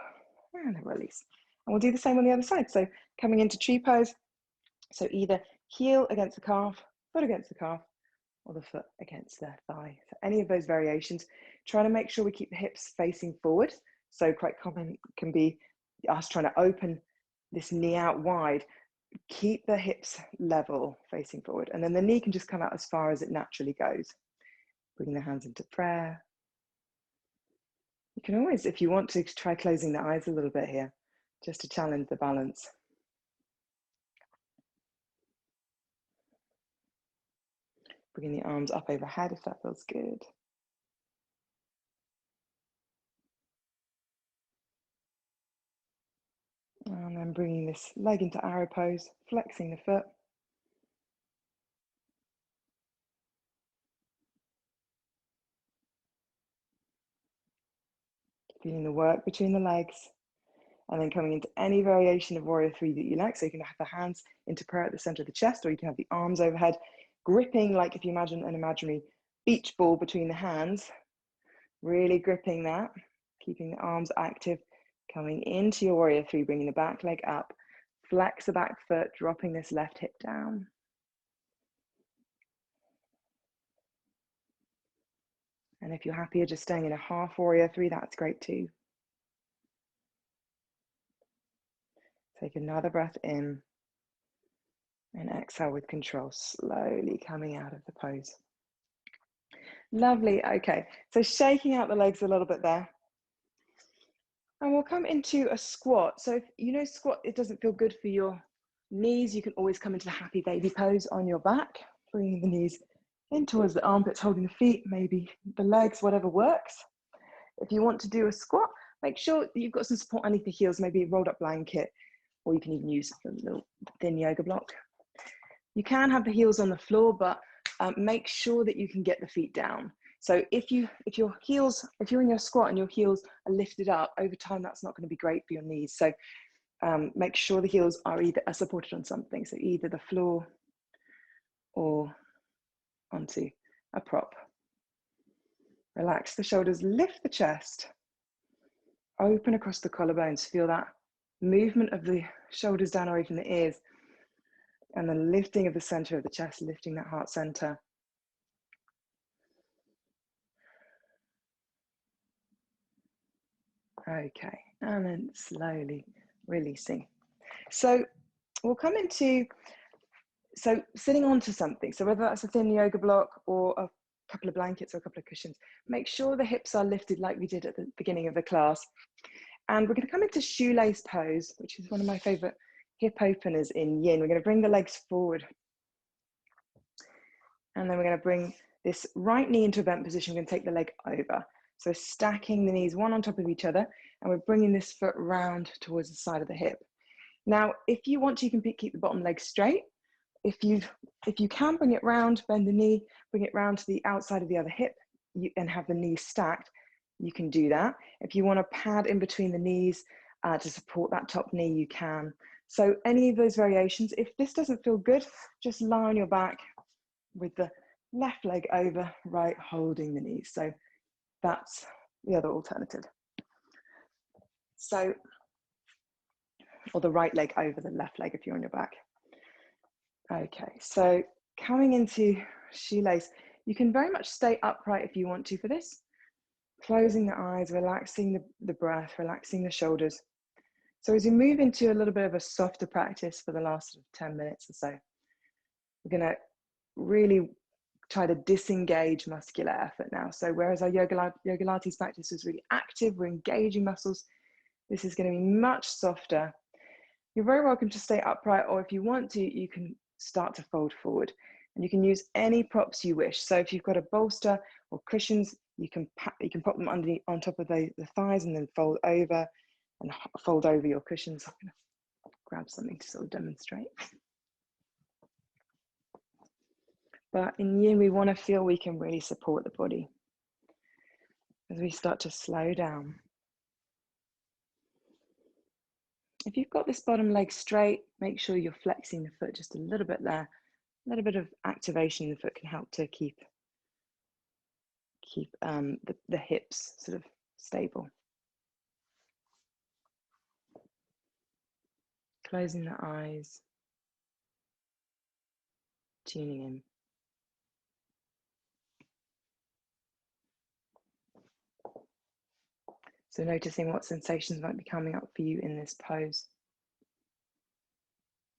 and then release. And we'll do the same on the other side. So coming into tree pose. So either heel against the calf, foot against the calf, or the foot against their thigh. So any of those variations, trying to make sure we keep the hips facing forward. So quite common can be us trying to open this knee out wide, keep the hips level facing forward, and then the knee can just come out as far as it naturally goes. Bring the hands into prayer. You can always, if you want to, try closing the eyes a little bit here, just to challenge the balance. Bringing the arms up overhead if that feels good. And then bringing this leg into arrow pose, flexing the foot. Feeling the work between the legs. And then coming into any variation of Warrior 3 that you like. So you can have the hands into prayer at the center of the chest, or you can have the arms overhead, gripping, like if you imagine an imaginary beach ball between the hands, really gripping that, keeping the arms active, coming into your Warrior 3, bringing the back leg up, flex the back foot, dropping this left hip down. And if you're happier just staying in a half Warrior 3, that's great too. Take another breath in and exhale with control, slowly coming out of the pose. Lovely, okay. So shaking out the legs a little bit there. And we'll come into a squat. So if you know squat, it doesn't feel good for your knees, you can always come into the happy baby pose on your back, bringing the knees in towards the armpits, holding the feet, maybe the legs, whatever works. If you want to do a squat, make sure that you've got some support underneath the heels, maybe a rolled up blanket, or you can even use a little thin yoga block. You can have the heels on the floor, but make sure that you can get the feet down. So if you're in your squat and your heels are lifted up, over time that's not going to be great for your knees. So make sure the heels are supported on something, so either the floor or onto a prop. Relax the shoulders, lift the chest, open across the collarbones, feel that movement of the shoulders down or even the ears, and the lifting of the center of the chest, lifting that heart center. Okay, and then slowly releasing. So we'll come into, sitting onto something. So whether that's a thin yoga block or a couple of blankets or a couple of cushions, make sure the hips are lifted like we did at the beginning of the class. And we're going to come into shoelace pose, which is one of my favorite hip openers in Yin. We're going to bring the legs forward. And then we're going to bring this right knee into a bent position. We're going to take the leg over. So stacking the knees one on top of each other, and we're bringing this foot round towards the side of the hip. Now, if you want to, you can keep the bottom leg straight. If you can, bring it round, bend the knee, bring it round to the outside of the other hip, and have the knees stacked, you can do that. If you want to pad in between the knees to support that top knee, you can. So any of those variations, if this doesn't feel good, just lie on your back with the left leg over, right, holding the knees. So that's the other alternative. So, or the right leg over the left leg if you're on your back. Okay, so coming into shoelace, you can very much stay upright if you want to for this. Closing the eyes, relaxing the breath, relaxing the shoulders. So as we move into a little bit of a softer practice for the last 10 minutes or so, we're going to really try to disengage muscular effort now. So whereas our Yogalates practice is really active, we're engaging muscles, this is going to be much softer. You're very welcome to stay upright, or if you want to, you can start to fold forward. And you can use any props you wish. So if you've got a bolster or cushions, you can pop them underneath on top of the thighs and then fold over your cushions. I'm going to grab something to sort of demonstrate. But in Yin, we want to feel we can really support the body as we start to slow down. If you've got this bottom leg straight, make sure you're flexing the foot just a little bit there. A little bit of activation in the foot can help to keep the hips sort of stable. Closing the eyes, tuning in. So noticing what sensations might be coming up for you in this pose.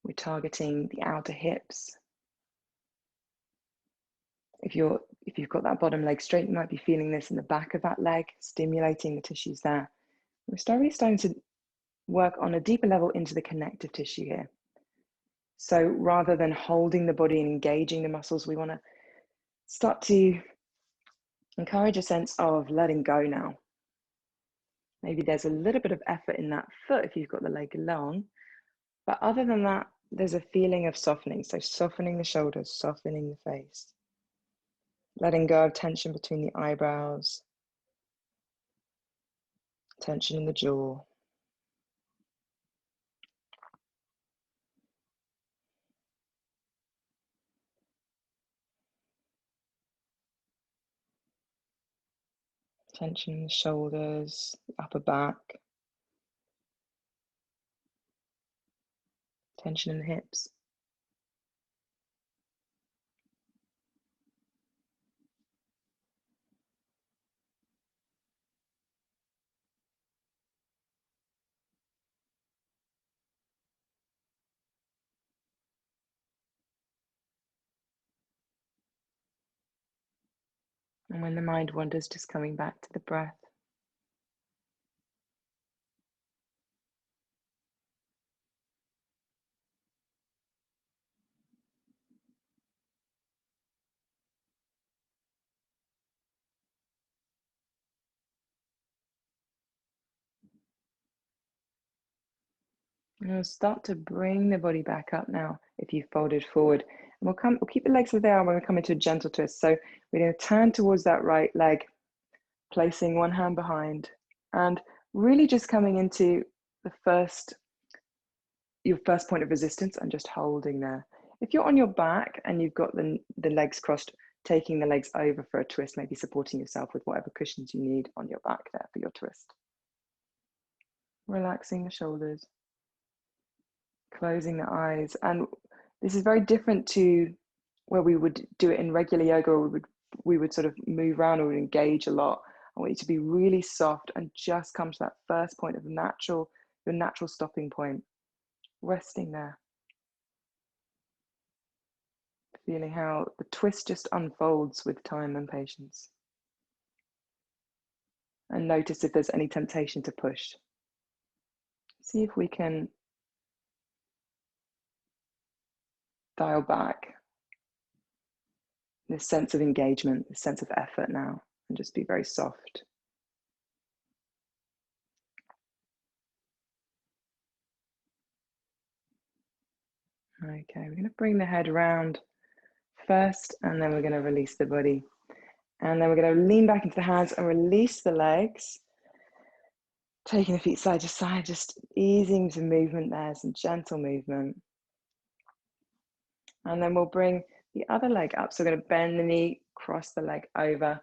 We're targeting the outer hips. If you've got that bottom leg straight, you might be feeling this in the back of that leg, stimulating the tissues there. We're really starting to work on a deeper level into the connective tissue here. So rather than holding the body and engaging the muscles, we want to start to encourage a sense of letting go now. Maybe there's a little bit of effort in that foot if you've got the leg long, but other than that, there's a feeling of softening. So softening the shoulders, softening the face, letting go of tension between the eyebrows, tension in the jaw. Tension in the shoulders, upper back, tension in the hips. And when the mind wanders, just coming back to the breath. And we'll start to bring the body back up now if you've folded forward. And we'll keep the legs as they are when we come into a gentle twist. So we're going to turn towards that right leg, placing one hand behind, and really just coming into your first point of resistance and just holding there. If you're on your back and you've got the legs crossed, taking the legs over for a twist, maybe supporting yourself with whatever cushions you need on your back there for your twist. Relaxing the shoulders, closing the eyes. And this is very different to where we would do it in regular yoga, or we would sort of move around or engage a lot. I want you to be really soft and just come to that first point of your natural stopping point, resting there. Feeling how the twist just unfolds with time and patience. And notice if there's any temptation to push. See if we can dial back this sense of engagement, this sense of effort now, and just be very soft. Okay, we're going to bring the head around first, and then we're going to release the body. And then we're going to lean back into the hands and release the legs. Taking the feet side to side, just easing some movement there, some gentle movement. And then we'll bring the other leg up. So we're going to bend the knee, cross the leg over,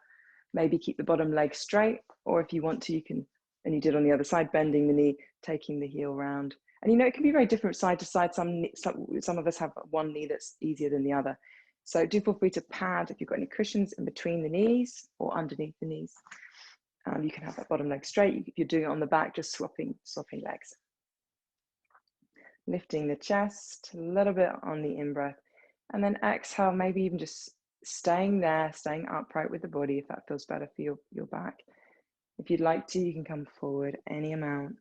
maybe keep the bottom leg straight, or if you want to, you can, and you did on the other side, bending the knee, taking the heel round. And you know, it can be very different side to side. Some of us have one knee that's easier than the other. So do feel free to pad if you've got any cushions in between the knees or underneath the knees. You can have that bottom leg straight. If you're doing it on the back, just swapping legs. Lifting the chest a little bit on the in-breath. And then exhale, maybe even just staying there, staying upright with the body if that feels better for your back. If you'd like to, you can come forward any amount.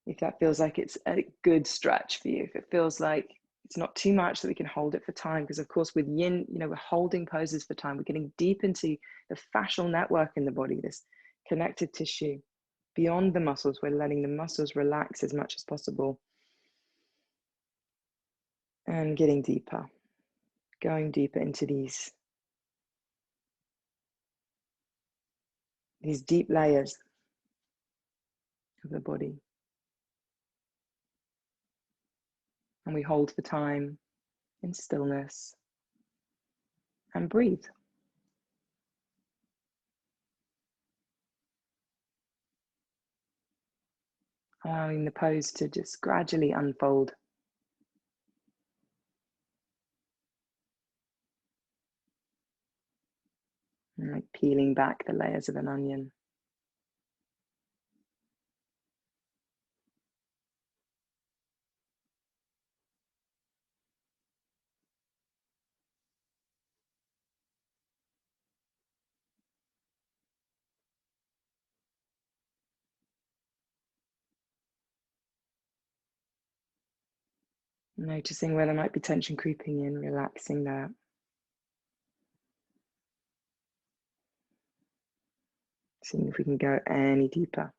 If that feels like it's a good stretch for you, if it feels like it's not too much, that we can hold it for time. Because of course with yin, you know, we're holding poses for time. We're getting deep into the fascial network in the body, this connective tissue. Beyond the muscles, we're letting the muscles relax as much as possible. And getting deeper, going deeper into these deep layers of the body. And we hold for time in stillness and breathe. Allowing the pose to just gradually unfold. And like peeling back the layers of an onion. Noticing where there might be tension creeping in, relaxing that. Seeing if we can go any deeper.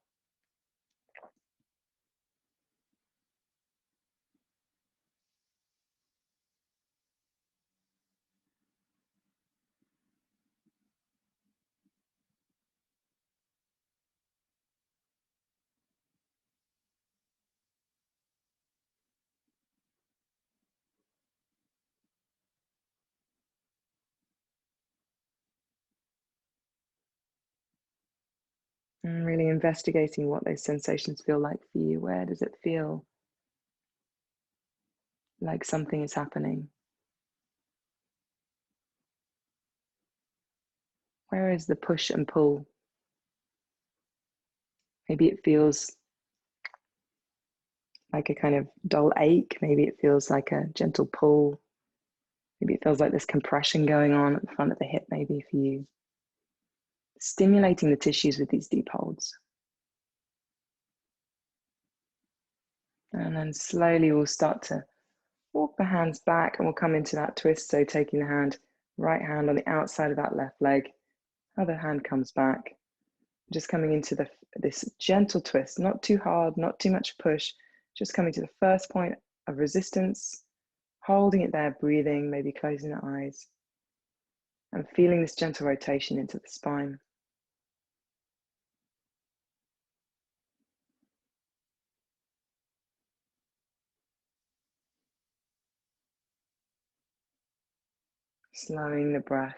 And really investigating what those sensations feel like for you. Where does it feel like something is happening? Where is the push and pull? Maybe it feels like a kind of dull ache. Maybe it feels like a gentle pull. Maybe it feels like there's compression going on at the front of the hip, maybe for you. Stimulating the tissues with these deep holds. And then slowly we'll start to walk the hands back and we'll come into that twist. So taking the right hand on the outside of that left leg, other hand comes back. Just coming into this gentle twist, not too hard, not too much push, just coming to the first point of resistance, holding it there, breathing, maybe closing the eyes, and feeling this gentle rotation into the spine. Slowing the breath.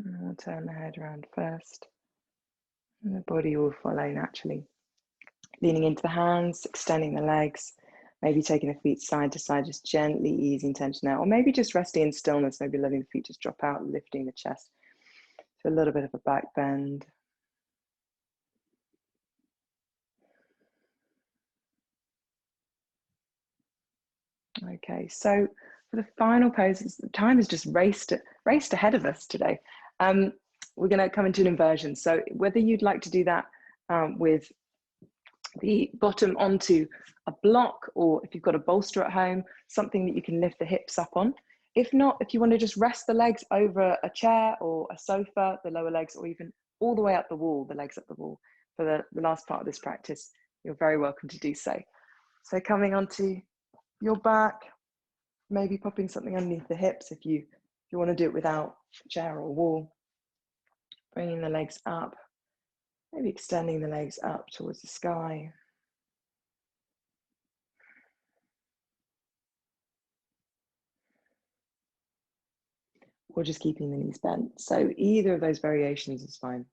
And we'll turn the head around first, and the body will follow naturally. Leaning into the hands, extending the legs, maybe taking the feet side to side, just gently easing tension out, or maybe just resting in stillness, maybe letting the feet just drop out, lifting the chest to a little bit of a back bend. Okay, so for the final pose, time has just raced ahead of us today. We're going to come into an inversion. So whether you'd like to do that with the bottom onto a block, or if you've got a bolster at home, something that you can lift the hips up on. If not, if you want to just rest the legs over a chair or a sofa, the lower legs, or even all the way up the wall, the legs up the wall, for the last part of this practice, you're very welcome to do so. So coming onto your back, maybe popping something underneath the hips if you want to do it without a chair or a wall. Bringing the legs up, maybe extending the legs up towards the sky. Or just keeping the knees bent. So either of those variations is fine.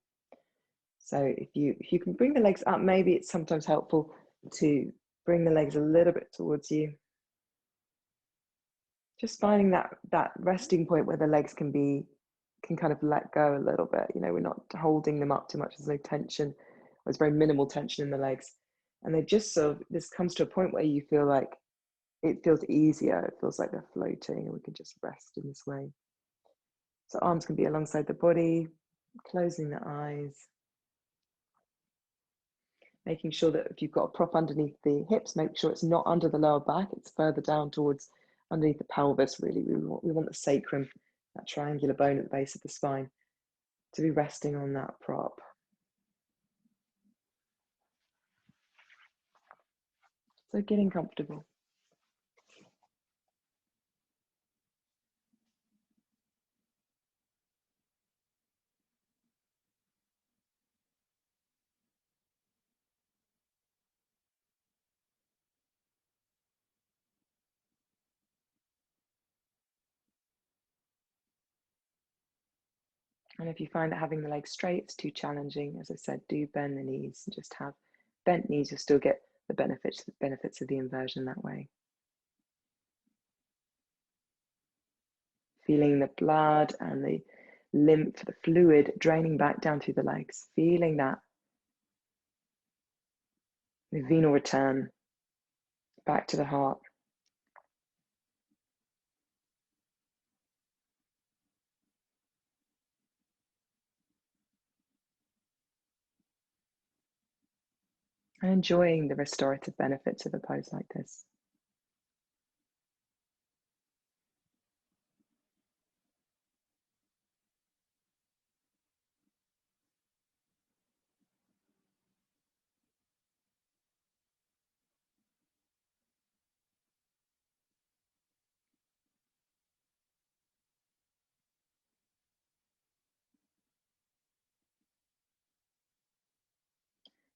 So if you can bring the legs up, maybe it's sometimes helpful to bring the legs a little bit towards you. Just finding that resting point where the legs can kind of let go a little bit. You know, we're not holding them up too much. There's no tension. There's very minimal tension in the legs. And they just this comes to a point where you feel like it feels easier. It feels like they're floating and we can just rest in this way. So arms can be alongside the body, closing the eyes. Making sure that if you've got a prop underneath the hips, make sure it's not under the lower back, it's further down towards underneath the pelvis, really. We want the sacrum, that triangular bone at the base of the spine, to be resting on that prop. So getting comfortable. And if you find that having the legs straight is too challenging, as I said, do bend the knees and just have bent knees. You'll still get the benefits of the inversion that way. feeling the blood and the lymph, the fluid draining back down through the legs, feeling that, the venal return back to the heart. And enjoying the restorative benefits of a pose like this.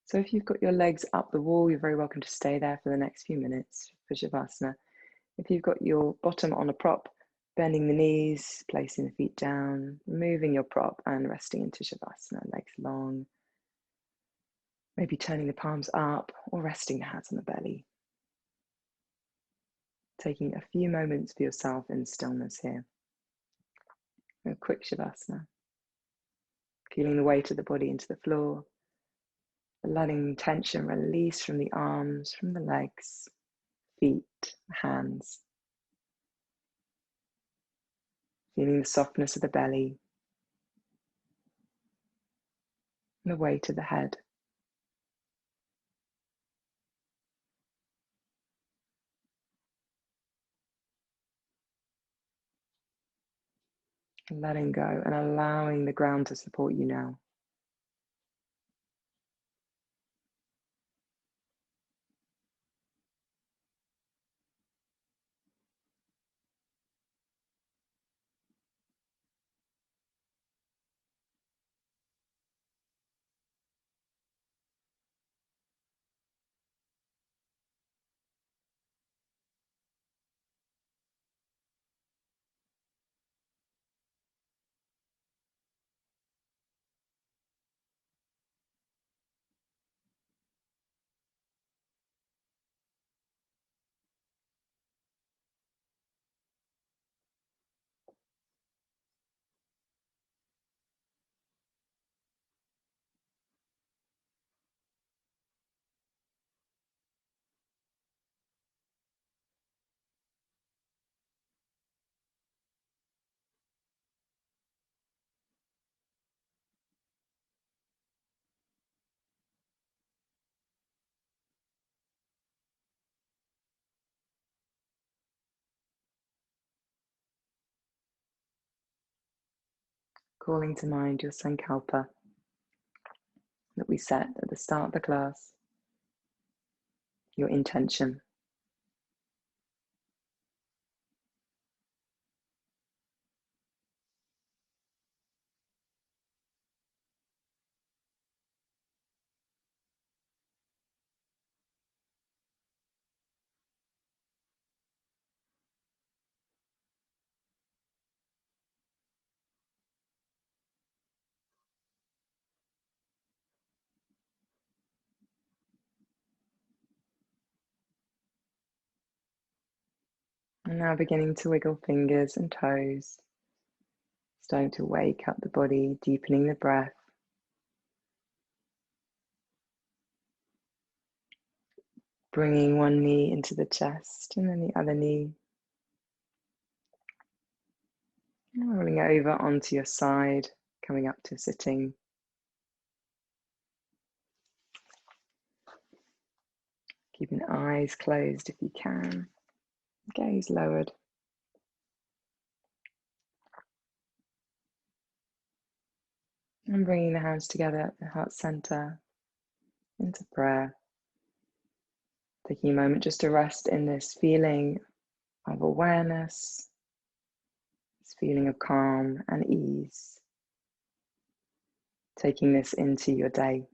So if you've got your legs up the wall, you're very welcome to stay there for the next few minutes for Shavasana. If you've got your bottom on a prop, bending the knees, placing the feet down, moving your prop and resting into Shavasana, legs long. Maybe turning the palms up or resting the hands on the belly. Taking a few moments for yourself in stillness here. A quick Shavasana. Feeling the weight of the body into the floor. Letting tension release from the arms, from the legs, feet, hands. Feeling the softness of the belly. And the weight of the head. Letting go and allowing the ground to support you now. Calling to mind your sankalpa that we set at the start of the class, your intention. And now beginning to wiggle fingers and toes, starting to wake up the body, deepening the breath. Bringing one knee into the chest and then the other knee. And rolling over onto your side, coming up to sitting. Keeping eyes closed if you can. Gaze lowered. And bringing the hands together at the heart center into prayer. Taking a moment just to rest in this feeling of awareness, this feeling of calm and ease. Taking this into your day.